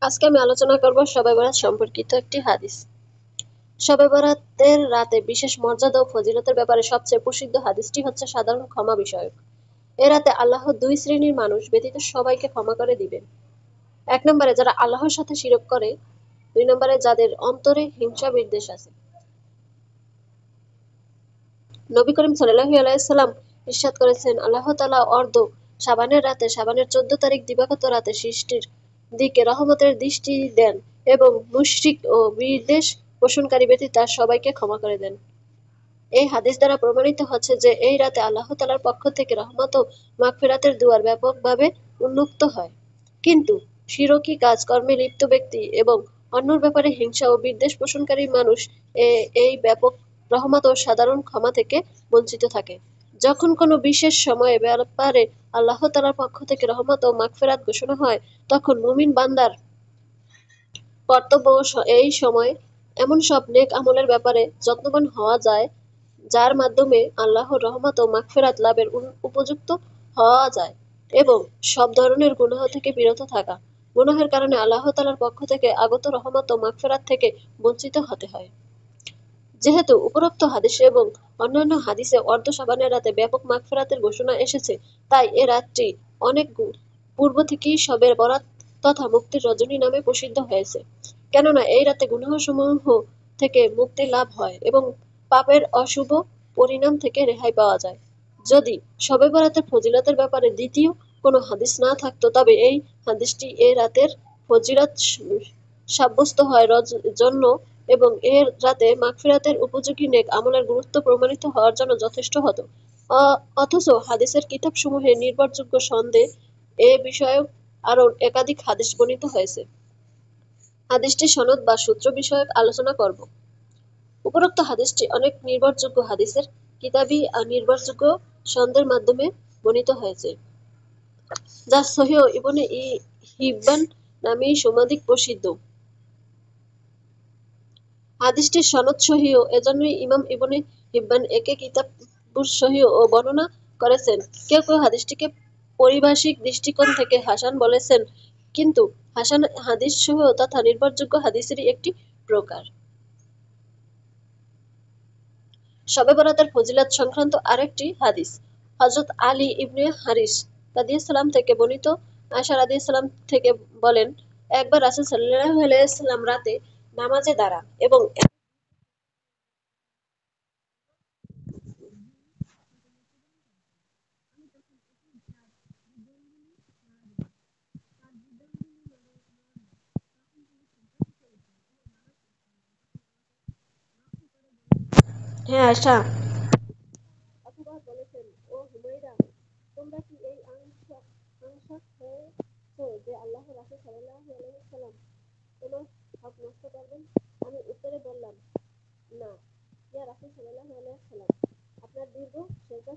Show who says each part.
Speaker 1: আজকে আমি আলোচনা করব শবে বরাত সম্পর্কিত একটি হাদিস। শবে বরাতের রাতে বিশেষ মর্যাদা ও ফজিলতের ব্যাপারে সবচেয়ে প্রসিদ্ধ হাদিসটি হচ্ছে সাধারণ ক্ষমা বিষয়ক। এ রাতে আল্লাহ দুই শ্রেণীর মানুষ ব্যতীত সবাইকে ক্ষমা করে দিবেন। ১ নম্বরে যারা আল্লাহর সাথে শিরক করে, ২ নম্বরে যাদের অন্তরে হিংসা বিদ্বেষ আছে। নবী করিম সাল্লাল্লাহু আলাইহি ওয়াসাল্লাম ইরশাদ করেছেন, আল্লাহ তাআলা অর্ধ শাবানের রাতে শাবানের ১৪ তারিখ দিবাগত রাতে সৃষ্টির দিকে রহমতের দৃষ্টি দেন এবং মুশরিক ও বিদ্বেষ পোষণকারী ব্যতীত তার সবাইকে ক্ষমা করে দেন। এই হাদিস দ্বারা প্রমাণিত হচ্ছে যে এই রাতে আল্লাহ তাআলার পক্ষ থেকে রহমত ও মাগফিরাতের দুয়ার ব্যাপকভাবে উন্মুক্ত হয়। কিন্তু শিরকি কাজ কর্মে লিপ্ত ব্যক্তি এবং অন্যর ব্যাপারে হিংসা ও বিদ্বেষ পোষণকারী মানুষ এই ব্যাপক রহমত ও সাধারণ ক্ষমা থেকে বঞ্চিত থাকে। যখন কোনো বিশেষ সময়ে ব্যাপারে আল্লাহ তাআলার পক্ষ থেকে রহমত ও মাগফিরাত ঘোষণা হয়, তখন মুমিন বান্দার কর্তব্য এই সময় এমন সব নেক আমলের ব্যাপারে যত্নবান হওয়া যায় যার মাধ্যমে আল্লাহর রহমত ও মাগফিরাত লাভের উপযুক্ত হওয়া যায় এবং সব ধরনের গুনাহ থেকে বিরত থাকা। গুনাহের কারণে আল্লাহ তাআলার পক্ষ থেকে আগত রহমত ও মাগফিরাত থেকে বঞ্চিত হতে হয়। যেহেতু উপরোক্ত হাদিসে এবং অন্যান্য হাদিসে অর্ধ শাবানের রাতে ব্যাপক মাগফিরাতের ঘোষণা এসেছে, তাই এ রাতটি অনেক পূর্ব থেকেই শবে বরাত তথা মুক্তির রজনী নামে প্রসিদ্ধ হয়েছে। কেননা এই রাতে গুনাহসমূহ থেকে মুক্তি লাভ হয় এবং পাপের অশুভ পরিণাম থেকে রেহাই পাওয়া যায়। যদি শবে বরাতের ফজিলতের ব্যাপারে দ্বিতীয় কোনো হাদিস না থাকতো, তবে এই হাদিসটি এ রাতের ফজিলত সাব্যস্ত হয় জন্য এবং এর রাতে মাগফিরাতের উপযোগী নেক আমলের গুরুত্ব প্রমাণিত হওয়ার জন্য যথেষ্ট হতো। অথচ হাদিসের কিতাবসমূহে নির্ভরযোগ্য সন্দেহ এ বিষয়ক আরও একাধিক হাদিস বর্ণিত হয়েছে। হাদিসটির সনদ বা সূত্র বিষয়ক আলোচনা করব। উপরোক্ত হাদিসটি অনেক নির্ভরযোগ্য হাদিসের কিতাবী আর নির্ভরযোগ্য সনদের মাধ্যমে বর্ণিত হয়েছে, যা সহিহ ইবনে হিব্বান নামেই সমধিক প্রসিদ্ধ। হাদিসটির সনদ সহিহ, এজন্যই ইমাম ইবনে হিব্বান একে কিতাবুস সহিহ ও বর্ণনা করেছেন। কেউ কেউ হাদিসটিকে পারিভাষিক দৃষ্টিকোণ থেকে হাসান বলেছেন, কিন্তু হাসান হাদিস সহিহ তথা নির্ভরযোগ্য হাদিসেরই একটি প্রকার। শবে বরাতের ফজিলত সংক্রান্ত আরেকটি হাদিস হযরত আলী ইবনে হারিস রাদিয়াল্লাহু থেকে বর্ণিত। আয়েশা রাদিয়াল্লাহু থেকে বলেন, একবার রাসূল সাল্লাল্লাহু আলাইহি ওয়াসাল্লাম রাতে নামাজে দাঁড়ান এবং হ্যাঁ আয়েশা অথবা বলেছেন, ও হুমায়রা, তোমরা কি এই আংশক হয়েছো যে আল্লাহ রাসূল সাল্লাল্লাহু আলাইহি ওয়াসাল্লাম তোমার হক নষ্ট করবেন? আমি উত্তরে বললাম, না ইয়া রাসূল সাল্লাল্লাহু আলাইহি ওয়াসাল্লাম, আপনার দীর্ঘ সেজদা